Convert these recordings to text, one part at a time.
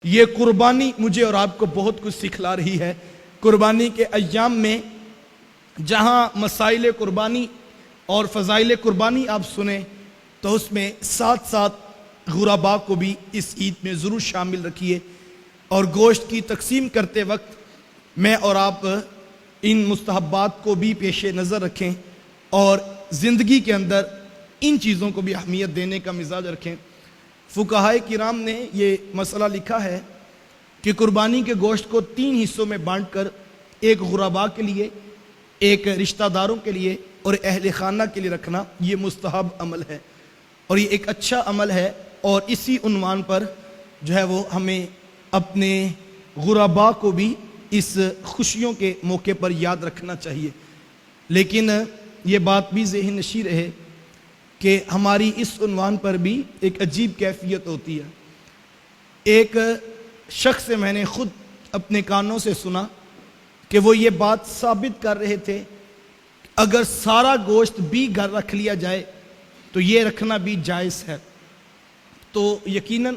یہ قربانی مجھے اور آپ کو بہت کچھ سکھلا رہی ہے۔ قربانی کے ایام میں جہاں مسائل قربانی اور فضائل قربانی آپ سنیں تو اس میں ساتھ ساتھ غرباء کو بھی اس عید میں ضرور شامل رکھیے، اور گوشت کی تقسیم کرتے وقت میں اور آپ ان مستحبات کو بھی پیش نظر رکھیں اور زندگی کے اندر ان چیزوں کو بھی اہمیت دینے کا مزاج رکھیں۔ فقہائے کرام نے یہ مسئلہ لکھا ہے کہ قربانی کے گوشت کو 3 حصوں میں بانٹ کر ایک غرباء کے لیے، ایک رشتہ داروں کے لیے اور اہل خانہ کے لیے رکھنا یہ مستحب عمل ہے، اور یہ ایک اچھا عمل ہے، اور اسی عنوان پر جو ہے وہ ہمیں اپنے غرباء کو بھی اس خوشیوں کے موقع پر یاد رکھنا چاہیے۔ لیکن یہ بات بھی ذہن نشین رہے کہ ہماری اس عنوان پر بھی ایک عجیب کیفیت ہوتی ہے۔ ایک شخص سے میں نے خود اپنے کانوں سے سنا کہ وہ یہ بات ثابت کر رہے تھے اگر سارا گوشت بھی گھر رکھ لیا جائے تو یہ رکھنا بھی جائز ہے۔ تو یقیناً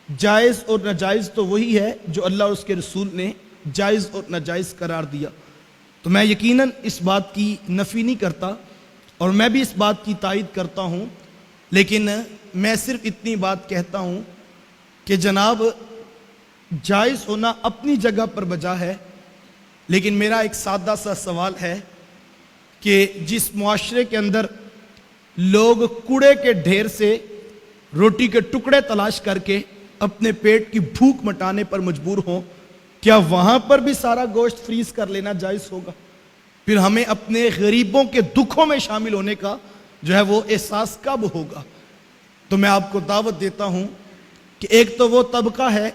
جائز اور ناجائز تو وہی ہے جو اللہ اور اس کے رسول نے جائز اور ناجائز قرار دیا۔ تو میں یقیناً اس بات کی نفی نہیں کرتا اور میں بھی اس بات کی تائید کرتا ہوں، لیکن میں صرف اتنی بات کہتا ہوں کہ جناب جائز ہونا اپنی جگہ پر بجا ہے، لیکن میرا ایک سادہ سا سوال ہے کہ جس معاشرے کے اندر لوگ کوڑے کے ڈھیر سے روٹی کے ٹکڑے تلاش کر کے اپنے پیٹ کی بھوک مٹانے پر مجبور ہوں، کیا وہاں پر بھی سارا گوشت فریز کر لینا جائز ہوگا؟ پھر ہمیں اپنے غریبوں کے دکھوں میں شامل ہونے کا جو ہے وہ احساس کب ہوگا؟ تو میں آپ کو دعوت دیتا ہوں کہ ایک تو وہ طبقہ ہے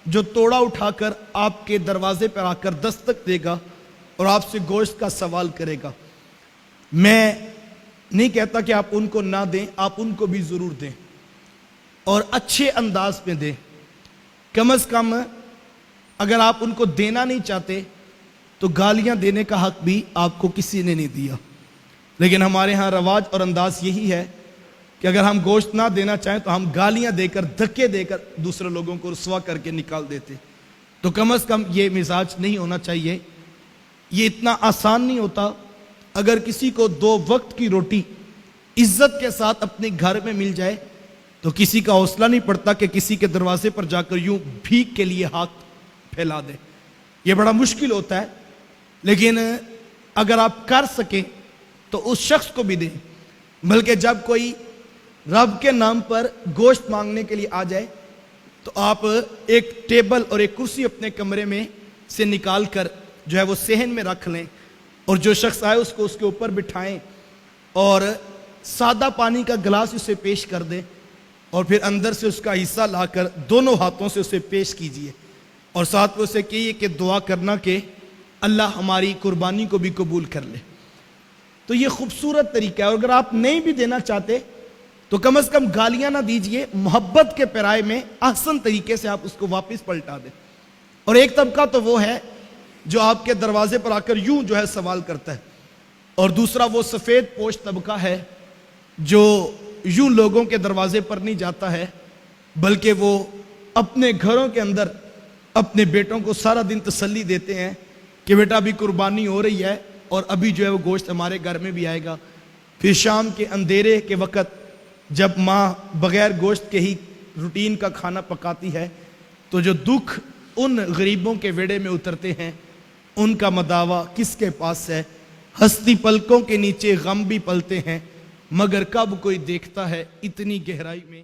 جو توڑا اٹھا کر آپ کے دروازے پر آ کر دستک دے گا اور آپ سے گوشت کا سوال کرے گا۔ میں نہیں کہتا کہ آپ ان کو نہ دیں، آپ ان کو بھی ضرور دیں اور اچھے انداز میں دیں۔ کم از کم اگر آپ ان کو دینا نہیں چاہتے تو گالیاں دینے کا حق بھی آپ کو کسی نے نہیں دیا، لیکن ہمارے ہاں رواج اور انداز یہی ہے کہ اگر ہم گوشت نہ دینا چاہیں تو ہم گالیاں دے کر، دھکے دے کر دوسرے لوگوں کو رسوا کر کے نکال دیتے۔ تو کم از کم یہ مزاج نہیں ہونا چاہیے۔ یہ اتنا آسان نہیں ہوتا۔ اگر کسی کو 2 وقت کی روٹی عزت کے ساتھ اپنے گھر میں مل جائے تو کسی کا حوصلہ نہیں پڑتا کہ کسی کے دروازے پر جا کر یوں بھیک کے لیے ہاتھ پھیلا دے۔ یہ بڑا مشکل ہوتا ہے، لیکن اگر آپ کر سکیں تو اس شخص کو بھی دیں۔ بلکہ جب کوئی رب کے نام پر گوشت مانگنے کے لیے آ جائے تو آپ ایک ٹیبل اور ایک کرسی اپنے کمرے میں سے نکال کر جو ہے وہ صحن میں رکھ لیں، اور جو شخص آئے اس کو اس کے اوپر بٹھائیں اور سادہ پانی کا گلاس اسے پیش کر دیں، اور پھر اندر سے اس کا حصہ لا کر دونوں ہاتھوں سے اسے پیش کیجئے، اور ساتھ میں اسے کہیے کہ دعا کرنا کہ اللہ ہماری قربانی کو بھی قبول کر لے۔ تو یہ خوبصورت طریقہ ہے۔ اور اگر آپ نہیں بھی دینا چاہتے تو کم از کم گالیاں نہ دیجئے، محبت کے پیرائے میں احسن طریقے سے آپ اس کو واپس پلٹا دیں۔ اور ایک طبقہ تو وہ ہے جو آپ کے دروازے پر آ کر یوں جو ہے سوال کرتا ہے، اور دوسرا وہ سفید پوش طبقہ ہے جو یوں لوگوں کے دروازے پر نہیں جاتا ہے، بلکہ وہ اپنے گھروں کے اندر اپنے بیٹوں کو سارا دن تسلی دیتے ہیں کہ بیٹا ابھی قربانی ہو رہی ہے اور ابھی جو ہے وہ گوشت ہمارے گھر میں بھی آئے گا۔ پھر شام کے اندھیرے کے وقت جب ماں بغیر گوشت کے ہی روٹین کا کھانا پکاتی ہے تو جو دکھ ان غریبوں کے ویڑے میں اترتے ہیں ان کا مداوا کس کے پاس ہے؟ ہستی پلکوں کے نیچے غم بھی پلتے ہیں، مگر کب کوئی دیکھتا ہے اتنی گہرائی میں۔